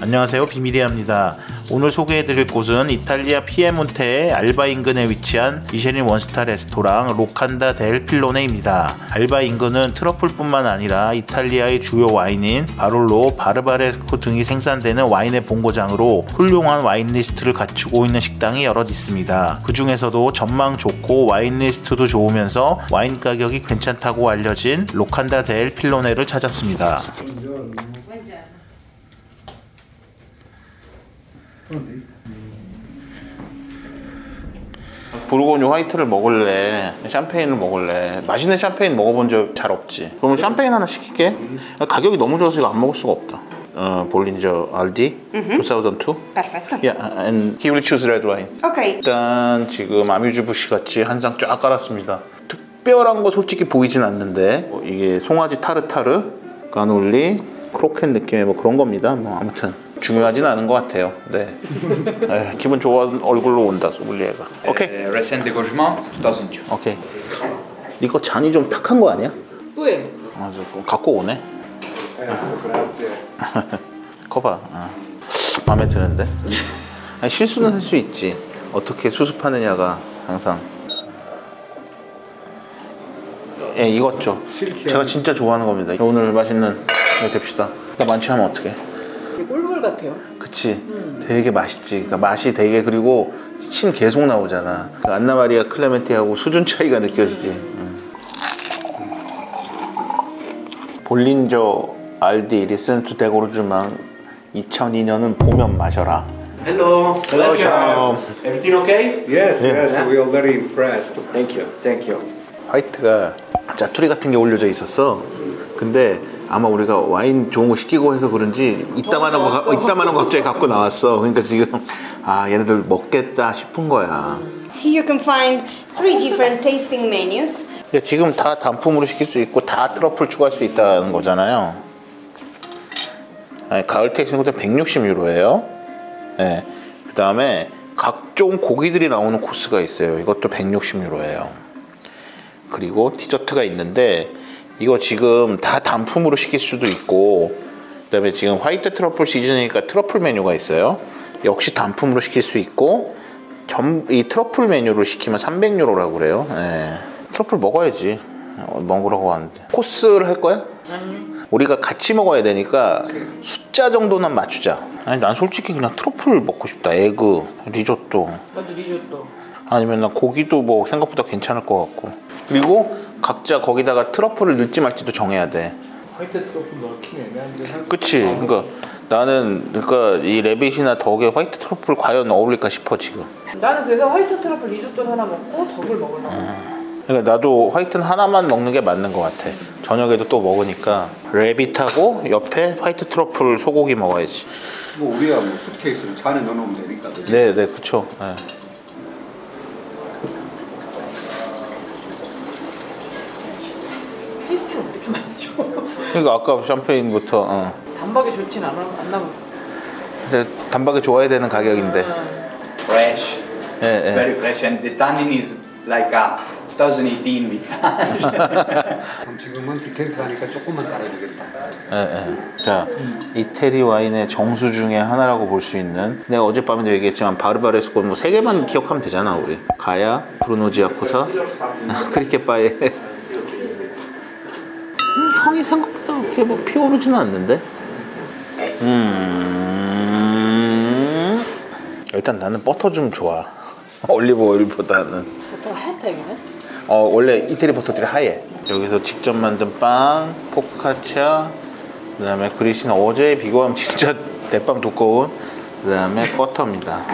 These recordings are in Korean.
안녕하세요, 비밀이야입니다. 오늘 소개해드릴 곳은 이탈리아 피에몬테의 알바 인근에 위치한 미쉐린 원스타 레스토랑 로칸다 델 필로네입니다. 알바 인근은 트러플뿐만 아니라 이탈리아의 주요 와인인 바롤로, 바르바레스코 등이 생산되는 와인의 본고장으로 훌륭한 와인 리스트를 갖추고 있는 식당이 여럿 있습니다. 그 중에서도 전망 좋고 와인 리스트도 좋으면서 와인 가격이 괜찮다고 알려진 로칸다 델 필로네를 찾았습니다. 부르고뉴 화이트를 먹을래? 샴페인을 먹을래? 맛있는 샴페인 먹어본 적 잘 없지? 그러면 샴페인 하나 시킬게. 가격이 너무 좋아서 이거 안 먹을 수가 없다. 볼린저 알디 2002. Perfetto. Yeah, and he will choose red wine. Ok. 일단 지금 아뮤즈부시 같이 한 장 쫙 깔았습니다. 특별한 거 솔직히 보이진 않는데 이게 송아지 타르타르, 까놀리, 크로켓 느낌의 뭐 그런 겁니다. 뭐 아무튼 중요하진 않은 것 같아요. 네. 기분 좋은 얼굴로 온다 소믈리에가. 오케이. Recent Gauchement 2002. 오케이. 이거 잔이 좀 탁한 거 아니야? Due. 맞아. 갖고 오네. 커봐. 마음에 드는데. 아니, 실수는 할 수 있지. 어떻게 수습하느냐가 항상. 예, 이것죠. 제가 진짜 좋아하는 겁니다. 오늘 맛있는 거 됩시다. 나 만취하면 어떡해? 꿀물 같아요. 그치? 되게 맛있지. 그러니까 맛이 되게, 그리고 침 계속 나오잖아. 그 안나마리아 클레멘티하고 수준 차이가 느껴지지. 볼린저 알디 리센트 데고르주망 2002년은 보면 마셔라. Hello, welcome. Everything okay? Yes, we are very impressed. Thank you, thank you. 화이트가 짜투리 같은 게 올려져 있었어. 근데 아마 우리가 와인 좋은 거 시키고 해서 그런지 이따만한 거 갑자기 갖고 나왔어. 그러니까 지금 얘네들 먹겠다 싶은 거야. Here you can find 3 different tasting menus. 지금 다 단품으로 시킬 수 있고 다 트러플 추가할 수 있다는 거잖아요. 가을 테이스팅 호텔 160유로예요. 네. 그 다음에 각종 고기들이 나오는 코스가 있어요. 이것도 160유로예요. 그리고 디저트가 있는데 이거 지금 다 단품으로 시킬 수도 있고, 그 다음에 지금 화이트 트러플 시즌이니까 트러플 메뉴가 있어요. 역시 단품으로 시킬 수 있고, 이 트러플 메뉴로 시키면 300유로라고 그래요. 네. 트러플 먹어야지. 먹으라고 하는데. 코스를 할 거야? 우리가 같이 먹어야 되니까 숫자 정도는 맞추자. 아니, 난 솔직히 그냥 트러플 먹고 싶다. 에그, 리조또. 나도 리조또. 아니면 난 고기도 뭐 생각보다 괜찮을 것 같고. 그리고 각자 거기다가 트러플을 넣지 말지도 정해야 돼. 화이트 트러플 넣기는 애매한데. 그치? 그러니까 나는 이 레빗이나 덕에 화이트 트러플 과연 어울릴까 싶어 지금. 나는 그래서 화이트 트러플 리조또를 하나 먹고 덕을 먹으려고. 그러니까 나도 화이트는 하나만 먹는 게 맞는 것 같아. 저녁에도 또 먹으니까 레빗하고 옆에 화이트 트러플 소고기 먹어야지. 뭐 우리가 뭐 수트케이스를 잔에 넣어놓으면 되니까. 그치? 네, 그쵸. 네. 페이스트를 이렇게 많이 줘. 그러니까 아까 샴페인부터 단박에 좋진 않나 보다. 이제 단박에 좋아야 되는 가격인데. Fresh. 예, It's very fresh and the tannin is like a 2018 vintage. 그럼 지금은 디텐트 하니까 조금만 따라주겠다. 자, 이태리 와인의 정수 중에 하나라고 볼 수 있는, 내가 어젯밤에도 얘기했지만 바르바레스코 뭐 3개만 기억하면 되잖아 우리. 가야, 브루노지아코사, 크리켓바에. 향이 생각보다 그렇게 뭐 피어오르지는 않는데. 일단 나는 버터 좀 좋아. 올리브 오일보다는. 버터가 하얗다 이거는? 원래 이태리 버터들이 하얘. 여기서 직접 만든 빵, 포카치아, 그 다음에 그리시는 어제에 비교하면 진짜 대빵 두꺼운, 그 다음에 버터입니다.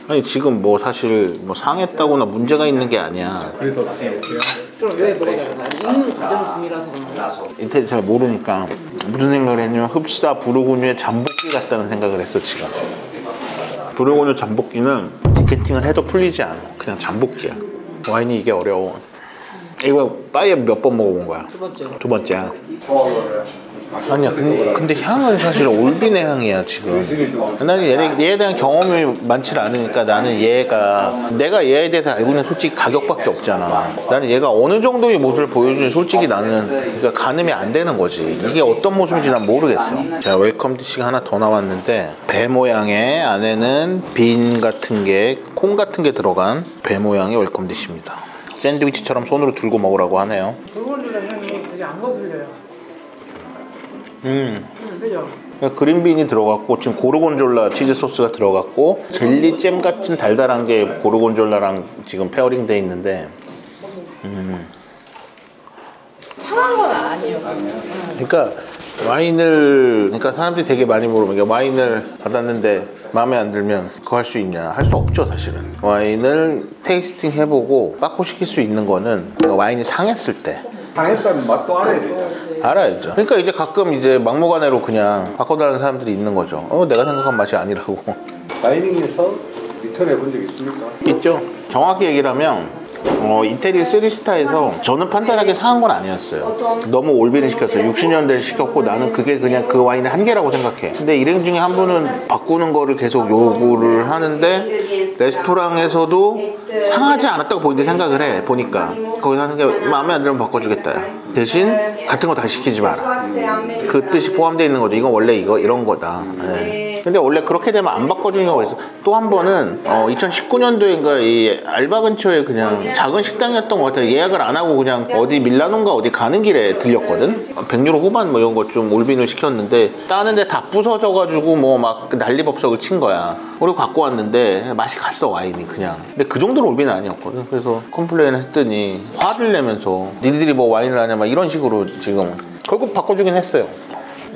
아니 지금 뭐 사실 뭐 상했다거나 문제가 있는 게 아니야. 그래서 어떻게 할게요? 그럼 왜 먹어야 되나? 익는 과정 중이라서 그런가? 이태리 잘 모르니까 무슨 생각을 했냐면 흡사 부르고뉴의 잠복기 같다는 생각을 했어 지금. 부르고뉴 잠복기는 디케팅을 해도 풀리지 않아. 그냥 잠복기야. 와인이 이게 어려워. 이거 빠에 몇 번 먹어본 거야? 두 번째. 두 번째야. 아니야, 근데 향은 사실 올빈의 향이야 지금. 나는 얘에 대한 경험이 많지 않으니까 나는 내가 얘에 대해서 알고 있는 솔직히 가격밖에 없잖아. 나는 얘가 어느 정도의 모습을 보여주는지 솔직히 나는 그러니까 가늠이 안 되는 거지. 이게 어떤 모습인지 난 모르겠어. 자, 웰컴 디시가 하나 더 나왔는데 배 모양의 안에는 빈 같은 게, 콩 같은 게 들어간 배 모양의 웰컴 디시입니다. 샌드위치처럼 손으로 들고 먹으라고 하네요. 고르곤졸라 향이 되게 안 거슬려요. 그죠? 그린빈이 들어갔고 지금 고르곤졸라 치즈 소스가 들어갔고 젤리 잼 같은 달달한 게 고르곤졸라랑 지금 페어링 돼 있는데 상한 건 아니에요. 그러니까 그러니까 사람들이 되게 많이 물어보면 와인을 받았는데 마음에 안 들면 그거 할 수 있냐? 할 수 없죠 사실은. 와인을 테이스팅 해보고 빠꾸시킬 수 있는 거는 와인이 상했을 때 당했다는 맛도 알아야 되잖아. 알아야죠. 그러니까 이제 가끔 이제 막무가내로 그냥 바꿔달라는 사람들이 있는 거죠. 내가 생각한 맛이 아니라고. 다이닝에서 리턴 해본 적 있습니까? 있죠. 정확히 얘기를 하면 이태리 3스타에서 저는 판단하기 상한 건 아니었어요. 너무 올빈을 시켰어요. 60년대를 시켰고 나는 그게 그냥 그 와인의 한계라고 생각해. 근데 일행 중에 한 분은 바꾸는 거를 계속 요구를 하는데 레스토랑에서도 상하지 않았다고 본인이 생각을 해. 보니까 거기서 하는 게 마음에 안 들면 바꿔주겠다. 대신 같은 거 다시 시키지 마라. 그 뜻이 포함되어 있는 거죠. 이건 원래 이런 거다. 네. 근데 원래 그렇게 되면 안 바꿔주는 경우가 있어. 또 한 번은 2019년도인가 이 알바 근처에 그냥 작은 식당이었던 것 같아요. 예약을 안 하고 그냥 어디 밀라노인가 어디 가는 길에 들렸거든. 100유로 후반 뭐 이런 거 좀 올빈을 시켰는데 따는데 다 부서져가지고 뭐 막 난리법석을 친 거야. 그리고 갖고 왔는데 맛이 갔어 와인이 그냥. 근데 그 정도로 올빈은 아니었거든. 그래서 컴플레인을 했더니 화를 내면서 니들이 뭐 와인을 하냐 막 이런 식으로 지금 결국 바꿔주긴 했어요.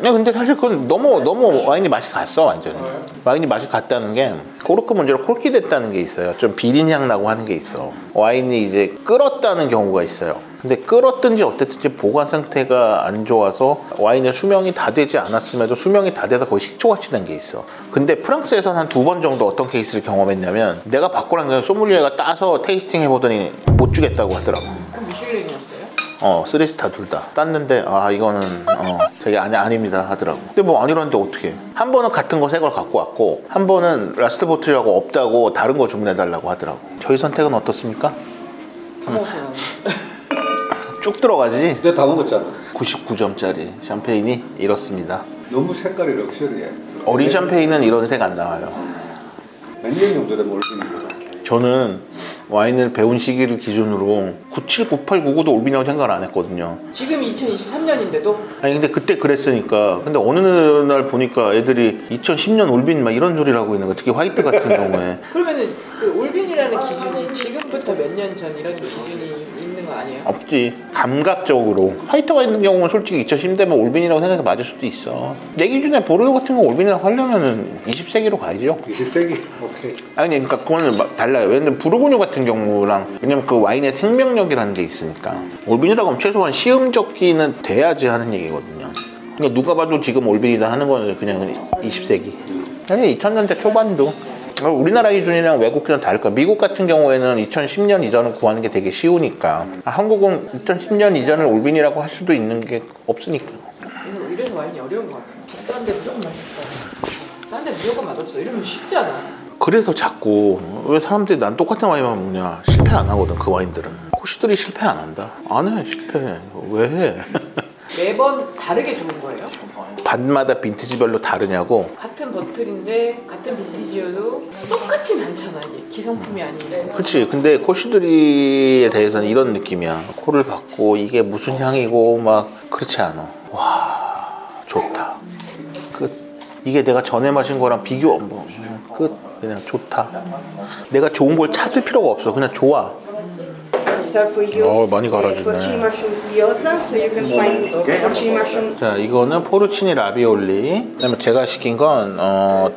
근데 사실 그건 너무 와인이 맛이 갔어 완전히. 와인이 맛이 갔다는 게 코르크 문제로 콜키 됐다는 게 있어요. 좀 비린 향 나고 하는 게 있어. 와인이 이제 끓었다는 경우가 있어요. 근데 끓었든지 어땠든지 보관 상태가 안 좋아서 와인의 수명이 다 되지 않았음에도 수명이 다 돼서 거의 식초같이 된 게 있어. 근데 프랑스에서는 한 2번 정도 어떤 케이스를 경험했냐면 내가 바꾸라는 게 소믈리에가 따서 테이스팅 해보더니 못 주겠다고 하더라고. 그럼 미슐랭이었어요? 3스타 둘 다 땄는데 이거는 저기 아닙니다 하더라고. 근데 뭐 아니라는데 어떻게? 한 번은 같은 거 새 걸 갖고 왔고 한 번은 라스트 보틀이라고 없다고 다른 거 주문해달라고 하더라고. 저희 선택은 어떻습니까? 다 먹었어요. 쭉 들어가지. 내가 다 먹었잖아. 99점짜리 샴페인이 이렇습니다. 너무 색깔이 럭셔리해. 어린 샴페인은 이런 색 안 나와요. 몇 년 정도 된 올빈이거든. 저는 와인을 배운 시기를 기준으로 97, 98, 99도 올빈이라고 생각을 안 했거든요. 지금이 2023년인데도 아니 근데 그때 그랬으니까. 근데 어느 날 보니까 애들이 2010년 올빈 막 이런 소리를 하고 있는 거야. 특히 화이트 같은 경우에. 그러면은 그 올빈이라는 기준이 지금부터 몇 년 전 이런 기준이 있는 거 아니에요? 없지. 감각적으로. 화이트 와인 같은 경우는 솔직히 2010대면 올빈이라고 생각해서 맞을 수도 있어. 내 기준에 보르도 같은 거 올빈이라고 하려면은 20세기로 가야죠. 20세기? 오케이. 아니 그러니까 그거는 달라요. 왜냐면 부르고뉴 같은 경우랑 왜냐면 그 와인의 생명력이라는 게 있으니까 올빈이라고 하면 최소한 시음적기는 돼야지 하는 얘기거든요. 그러니까 누가 봐도 지금 올빈이다 하는 거는 그냥 20세기. 아니 2000년대 초반도. 우리나라 기준이랑 외국 기준은 다를 거야. 미국 같은 경우에는 2010년 이전을 구하는 게 되게 쉬우니까. 한국은 2010년 이전을 올빈이라고 할 수도 있는 게 없으니까. 그래서 이래서 와인이 어려운 것 같아요. 비싼데 무조건 맛있어. 싼데 무조건 맛없어. 이러면 쉽잖아. 그래서 자꾸 왜 사람들이 난 똑같은 와인만 먹냐 실패 안 하거든. 그 와인들은 호시들이 실패 안 한다. 안 해. 실패 왜 해? 매번 다르게 좋은 거예요? 밭마다 빈티지별로 다르냐고. 같은 버틀인데 같은 빈티지여도 똑같진 않잖아. 이게 기성품이 아닌데. 그렇지. 근데 코시드리에 대해서는 이런 느낌이야. 코를 박고 이게 무슨 향이고 막 그렇지 않아. 와 좋다. 끝. 이게 내가 전에 마신 거랑 비교 뭐 끝. 그냥 좋다. 내가 좋은 걸 찾을 필요가 없어. 그냥 좋아. Serve for you. 많이 갈아주네. Porcini mushrooms gyoza, so you can find porcini mushroom. 자, 이거는 포르치니 라비올리. 그다음에 제가 시킨 건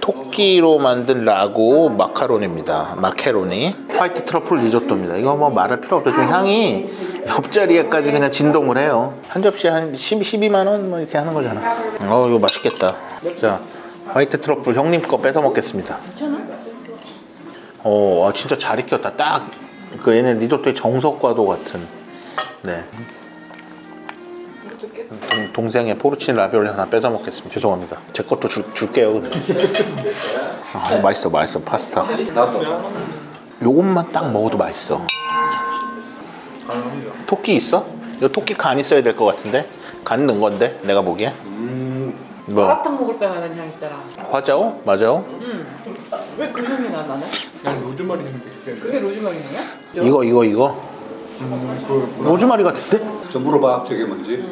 토끼로 만든 라구 마카로니입니다. 마케로니. 화이트 트러플 리조또입니다. 이거 뭐 말할 필요 없죠. 좀 향이 옆자리에까지 그냥 진동을 해요. 한 접시에 한 12만 원 뭐 이렇게 하는 거잖아. 이거 맛있겠다. 자, 화이트 트러플 형님 거 뺏어 먹겠습니다. 괜찮아? 진짜 잘 익혔다. 딱 그 얘네 리조또의 정석과도 같은. 네. 이것도 꽤 동생의 포르치니 라비올리 하나 뺏어 먹겠습니다. 죄송합니다. 제 것도 줄게요. 그냥. 아, 맛있어 파스타. 요것만 딱 먹어도 맛있어. 토끼 있어? 이거 토끼 간 있어야 될 것 같은데? 간 넣은 건데 내가 보기에. 뭐 마라탕 먹을 때 나는 향 있잖아. 화자오? 맞아요? 왜 그 향이 나 나는? 그냥 로즈마리 있는데 그게 로즈마리 향이야? 이거 로즈마리 같은데? 저 물어봐 저게 뭔지.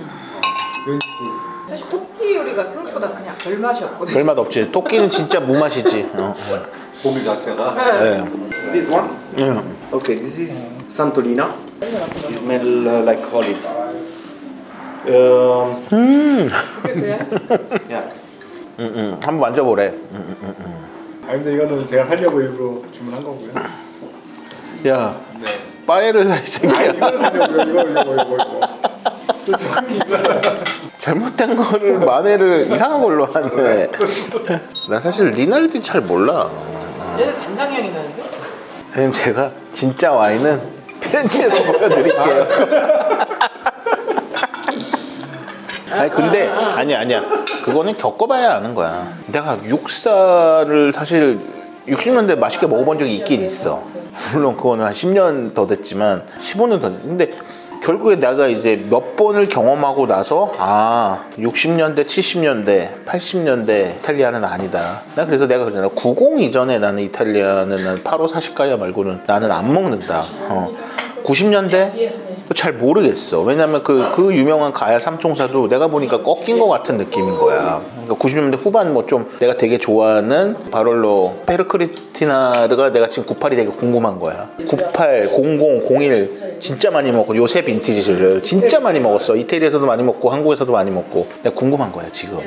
사실 토끼 요리가 생각보다 그냥 별 맛이 없거든. 별맛 없지. 토끼는 진짜 무맛이지. 고기 자체가. 네. Is this one? 응. Okay, this is Santolina. It smells like olives. 그게 그야? Yeah. 한번 만져보래. 아니 근데 이거는 제가 하려고 일부러 주문한 거고요. 야, 빠에르야 이 새끼야. 이거는 하려고 이거. 잘못된 거를 만회를 이상한 걸로 하네. 나 사실 리날디 잘 몰라. 얘는 간장 향이 나는데? 선생님 제가 진짜 와인은 피렌체에서 보여드릴게요. 아니 근데 아니야 그거는 겪어봐야 아는 거야. 내가 육사를 사실 60년대 맛있게 먹어본 적이 있긴 있어. 물론 그거는 한 10년 더 됐지만 15년 더 됐는데 결국에 내가 이제 몇 번을 경험하고 나서 60년대 70년대 80년대 이탈리아는 아니다. 나 그래서 내가 그러잖아. 90 이전에 나는 이탈리아는 난 파로 사시카야 말고는 나는 안 먹는다. 90년대 잘 모르겠어. 왜냐면 그 유명한 가야 삼총사도 내가 보니까 꺾인 것 같은 느낌인 거야. 그러니까 90년대 후반 뭐 좀 내가 되게 좋아하는 바롤로 페르크리스티나르가 내가 지금 98이 되게 궁금한 거야. 98, 00, 01 진짜 많이 먹고 요새 빈티지를 진짜 많이 먹었어. 이태리에서도 많이 먹고 한국에서도 많이 먹고 내가 궁금한 거야 지금.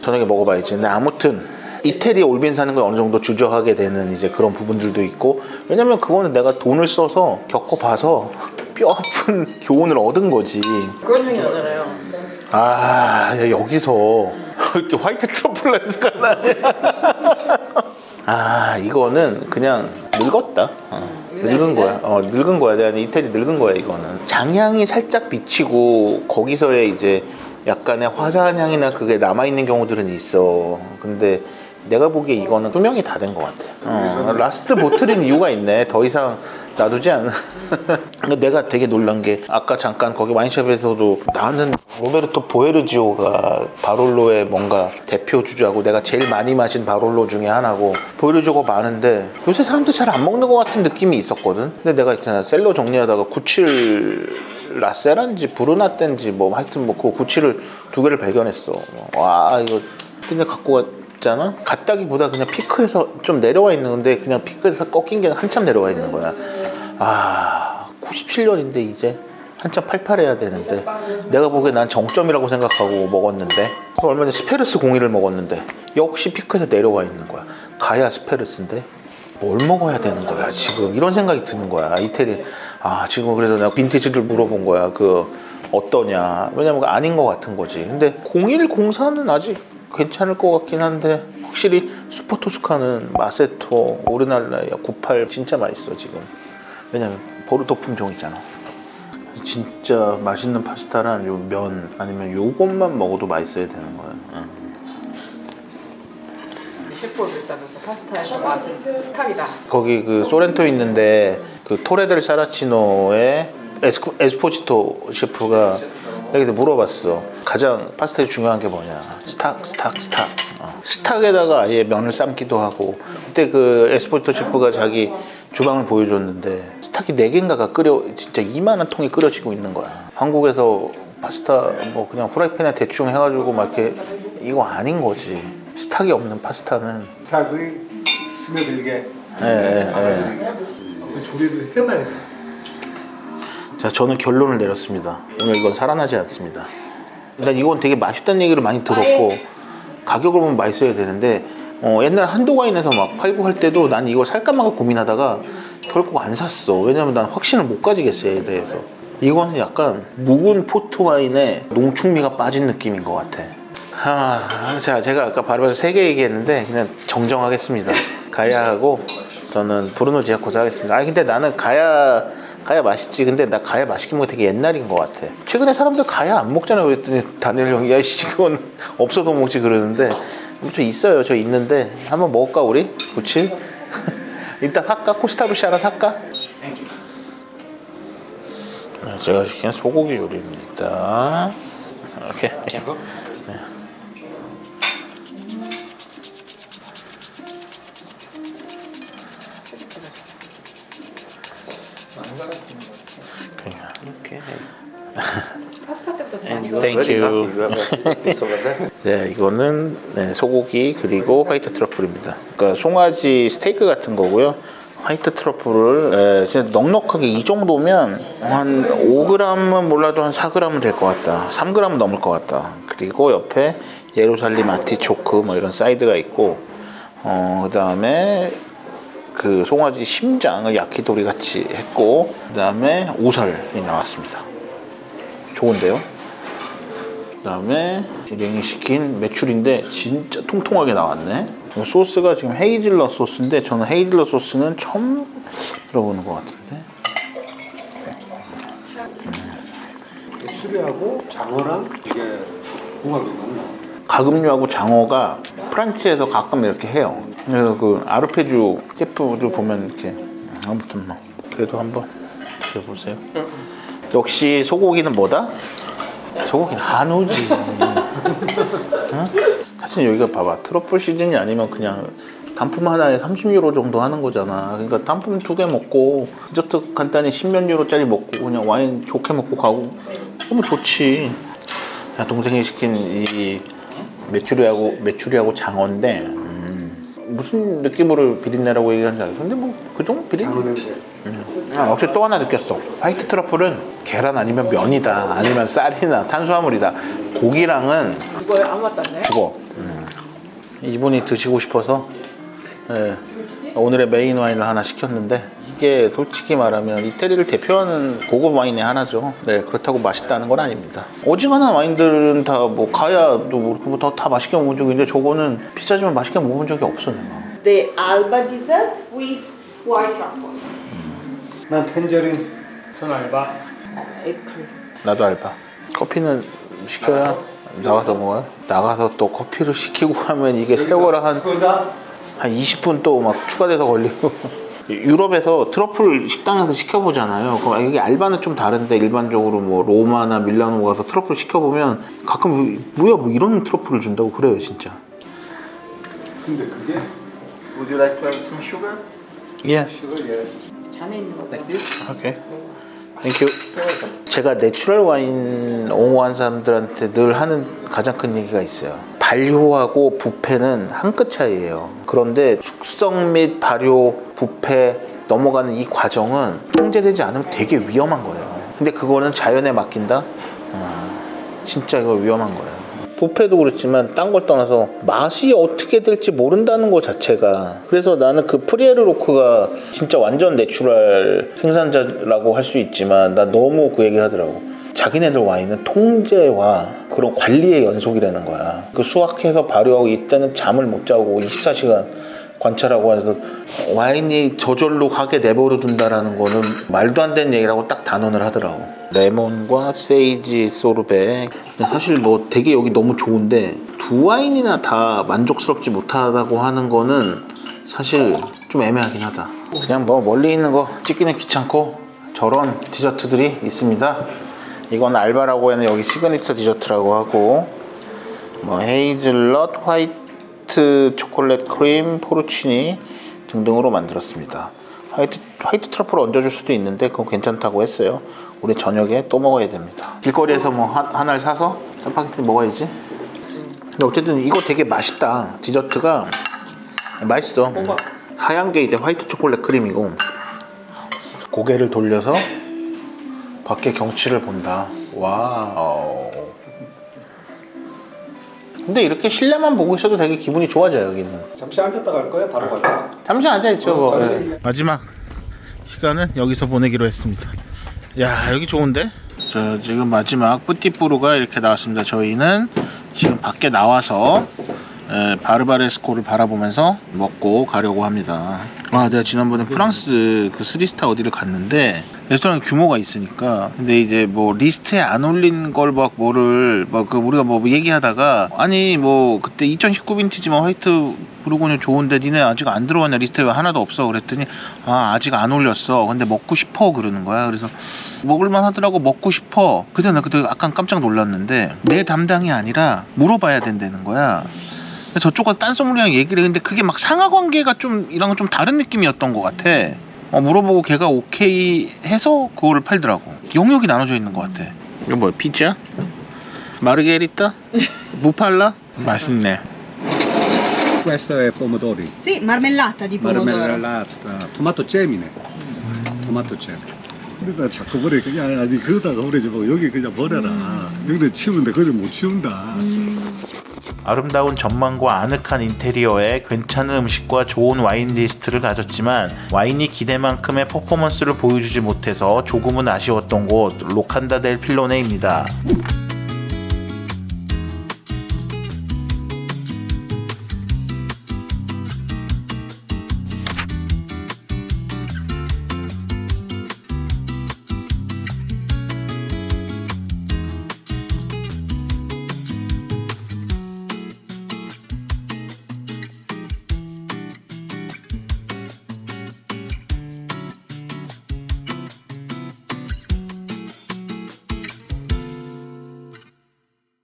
저녁에 먹어봐야지. 근데 아무튼 이태리 올빈 사는 걸 어느 정도 주저하게 되는 이제 그런 부분들도 있고, 왜냐면 그거는 내가 돈을 써서 겪어봐서 뼈 아픈 교훈을 얻은 거지. 그런 향이 나잖아요. 야, 여기서 이렇게 화이트 트러플 냄새가 나네. 이거는 그냥 늙었다. 늙은 거야. 늙은 거야. 내가 이태리 늙은 거야. 이거는 장향이 살짝 비치고 거기서의 이제 약간의 화사한 향이나 그게 남아있는 경우들은 있어. 근데 내가 보기에 이거는 수명이 다 된 것 같아. 라스트 보틀인 이유가 있네. 더 이상 놔두지 않아. 내가 되게 놀란 게 아까 잠깐 거기 와인숍에서도 나는 로베르토 보에르지오가 바롤로의 뭔가 대표 주자고 내가 제일 많이 마신 바롤로 중에 하나고, 보에르지오가 많은데 요새 사람들 잘 안 먹는 것 같은 느낌이 있었거든. 근데 내가 있잖아 셀러 정리하다가 97 라세란지 브루나떼인지 뭐 하여튼 뭐 그 97을 두 개를 발견했어. 와 이거 근데 갖고 갔잖아. 갔다기보다 그냥 피크에서 좀 내려와 있는 건데 그냥 피크에서 꺾인 게 한참 내려와 있는 거야. 97년인데 이제 한참 팔팔해야 되는데 내가 보기에 난 정점이라고 생각하고 먹었는데, 얼마 전에 스페르스 01을 먹었는데 역시 피크에서 내려와 있는 거야. 가야 스페르스인데 뭘 먹어야 되는 거야 지금, 이런 생각이 드는 거야. 이태리 지금 그래서 내가 빈티지를 물어본 거야. 그 어떠냐. 왜냐면 아닌 것 같은 거지. 근데 01, 04는 아직 괜찮을 것 같긴 한데 확실히 슈퍼토스카는 마세토, 오르날라야, 98 진짜 맛있어 지금. 왜냐면 보르토 품종이잖아. 진짜 맛있는 파스타란 요 면 아니면 요것만 먹어도 맛있어야 되는 거야. 셰프가 그랬다면서 파스타에서 맛은 스타일이다. 거기 그 소렌토 있는데 그 토레델 사라치노의 에스포지토 셰프가 여기서 물어봤어. 가장 파스타에 중요한 게 뭐냐. 스탁. 스탁에다가 아예 면을 삶기도 하고. 그때 그 에스포지토 셰프가 자기 주방을 보여줬는데 스탁이 4개인가가 진짜 이만한 통이 끓여지고 있는 거야. 한국에서 파스타 뭐 그냥 프라이팬에 대충 해가지고 막 이렇게, 이거 아닌 거지. 스탁이 없는 파스타는 스탁이 스며들게. 조리를 해봐야지. 자, 저는 결론을 내렸습니다. 오늘 이건 살아나지 않습니다. 일단 이건 되게 맛있다는 얘기를 많이 들었고 가격을 보면 맛있어야 되는데 옛날 한도가인에서 막 팔고 할 때도 난 이걸 살까 말까 고민하다가 결국 안 샀어. 왜냐면 난 확신을 못 가지겠어 얘에 대해서. 이거는 약간 묵은 포트와인에 농축미가 빠진 느낌인 것 같아. 자, 제가 아까 바로 3개 얘기했는데 그냥 정정하겠습니다. 가야하고 저는 브루노 지아코사 하겠습니다. 아 근데 나는 가야 맛있지. 근데 나 가야 맛있게 먹는 게 되게 옛날인 것 같아. 최근에 사람들 가야 안 먹잖아요. 그랬더니 다니엘 형이 야이씨 그건 없어도 먹지 그러는데 저 있어요. 저 있는데 한번 먹을까 우리? 그치? 이따 살까? 코스타르시 하나 살까? 제가 시킨 소고기 요리입니다. 이렇게. 네. Okay. 파스타 때부터 더 많이 And you 가. are Thank very you. lucky. You have a piece over there. 네, 이거는 네, 소고기 그리고 화이트 트러플입니다. 그러니까 송아지 스테이크 같은 거고요. 화이트 트러플을 진짜 넉넉하게 이 정도면 한 5g은 몰라도 한 4g은 될 것 같다. 3g은 넘을 것 같다. 그리고 옆에 예루살렘 아티초크 뭐 이런 사이드가 있고 그 다음에 그 송아지 심장을 야키도리 같이 했고 그 다음에 우설이 나왔습니다. 좋은데요? 그 다음에 일행이 시킨 메추리인데 진짜 통통하게 나왔네. 소스가 지금 헤이즐넛 소스인데 저는 헤이즐넛 소스는 처음 들어보는 것 같은데. 수리하고 장어랑 이게 궁합이 맞나? 가금류하고 장어가 프란치에서 가끔 이렇게 해요. 그래서 그 아르페주 셰프들 보면 이렇게 아무튼 뭐 그래도 한번 드셔보세요. 역시 소고기는 뭐다? 소고기는 한우지. 응? 사실 여기가 봐봐 트러플 시즌이 아니면 그냥 단품 하나에 30유로 정도 하는 거잖아. 그러니까 단품 2개 먹고 디저트 간단히 10몇 유로짜리 먹고 그냥 와인 좋게 먹고 가고 너무 좋지. 야, 동생이 시킨 이 메추리하고 장어인데 무슨 느낌으로 비린내라고 얘기하는지 알겠어. 근데 뭐 그 정도 비린내. 장어 냄새. 어째 또 하나 느꼈어. 화이트 트러플은 계란 아니면 면이다 아니면 쌀이나 탄수화물이다. 고기랑은 이거에 아무것도 안 내? 그거 이분이 드시고 싶어서 예, 오늘의 메인 와인을 하나 시켰는데 이게 솔직히 말하면 이태리를 대표하는 고급 와인의 하나죠. 네, 그렇다고 맛있다는 건 아닙니다. 어지간한 와인들은 다 뭐 가야도 뭐 다 맛있게 먹은 적이 있는데 저거는 비싸지만 맛있게 먹은 적이 없어 내가. The Alba dessert with white truffle. 난 텐저린. 전 알바. 애플. 나도 알바. 커피는 시켜야 나가서 먹어요. 나가서 또 커피를 시키고 하면 이게 세월아 한 20분 또 막 추가돼서 걸리고. 유럽에서 트러플 식당에서 시켜보잖아요. 그럼 이게 알바는 좀 다른데 일반적으로 뭐 로마나 밀라노 가서 트러플 시켜보면 가끔 뭐야 뭐 이런 트러플을 준다고 그래요 진짜. 근데 그게 Would you like to have some sugar? 예. 잔에 있는 거 오케이. 땡큐. 제가 내추럴 와인 옹호한 사람들한테 늘 하는 가장 큰 얘기가 있어요. 발효하고 부패는 한 끗 차이예요. 그런데 숙성 및 발효, 부패 넘어가는 이 과정은 통제되지 않으면 되게 위험한 거예요. 근데 그거는 자연에 맡긴다? 진짜 이거 위험한 거예요. 부패도 그렇지만 딴 걸 떠나서 맛이 어떻게 될지 모른다는 것 자체가. 그래서 나는 그 프리에르 로크가 진짜 완전 내추럴 생산자라고 할 수 있지만 나 너무 그 얘기 하더라고. 자기네들 와인은 통제와 그런 관리의 연속이라는 거야. 그 수확해서 발효하고 이때는 잠을 못 자고 24시간 관찰하고 해서 와인이 저절로 가게 내버려 둔다라는 거는 말도 안 되는 얘기라고 딱 단언을 하더라고. 레몬과 세이지 소르베. 사실 뭐 되게 여기 너무 좋은데 두 와인이나 다 만족스럽지 못하다고 하는 거는 사실 좀 애매하긴 하다. 그냥 뭐 멀리 있는 거 찍기는 귀찮고 저런 디저트들이 있습니다. 이건 알바라고 하는 여기 시그니처 디저트라고 하고 뭐 헤이즐넛, 화이트 초콜릿 크림, 포르치니 등등으로 만들었습니다. 화이트 트러플 얹어줄 수도 있는데 그건 괜찮다고 했어요. 우리 저녁에 또 먹어야 됩니다. 길거리에서 뭐 하나를 사서 짜파게티 먹어야지. 근데 어쨌든 이거 되게 맛있다. 디저트가 맛있어. 하얀 게 이제 화이트 초콜릿 크림이고 고개를 돌려서 밖에 경치를 본다. 와우. 근데 이렇게 실내만 보고 있어도 되게 기분이 좋아져요 여기는. 잠시 앉았다 갈 거야? 바로 가자. 잠시 앉아있죠. 잠시. 마지막 시간은 여기서 보내기로 했습니다. 야 여기 좋은데? 자 지금 마지막 뿌띠뿌루가 이렇게 나왔습니다. 저희는 지금 밖에 나와서 바르바레스코를 바라보면서 먹고 가려고 합니다. 아, 내가 지난번에 프랑스 그 3스타 어디를 갔는데 레스토랑 규모가 있으니까 근데 이제 뭐 리스트에 안 올린 걸 막 뭐를 막 그 우리가 뭐 얘기하다가 아니 뭐 그때 2019 빈티지만 화이트 부르고뉴 좋은데 니네 아직 안 들어왔냐 리스트에 왜 하나도 없어 그랬더니 아 아직 안 올렸어 근데 먹고 싶어 그러는 거야. 그래서 먹을만 하더라고. 먹고 싶어. 그래서 나 그때 약간 깜짝 놀랐는데 내 담당이 아니라 물어봐야 된다는 거야. 저쪽과 딴 소믈리랑 얘기를 했는데 그게 막 상하 관계가 좀 이랑 좀 다른 느낌이었던 것 같아. 물어보고 걔가 오케이 해서 그거를 팔더라고. 영역이 나눠져 있는 것 같아. 이거 뭐야? 피자? 마르게리타? 무팔라? 맛있네. Questo è pomodori. Sì, marmellata di pomodoro. Marmellata, tomato cemine. tomato cemine. 근데 자꾸 버려. 그냥 아니 그러다가 버리지 말고 여기 그냥 버려라. 여기는 치우는데 그걸 못 치운다. 아름다운 전망과 아늑한 인테리어에 괜찮은 음식과 좋은 와인 리스트를 가졌지만 와인이 기대만큼의 퍼포먼스를 보여주지 못해서 조금은 아쉬웠던 곳 로칸다 델 필로네입니다.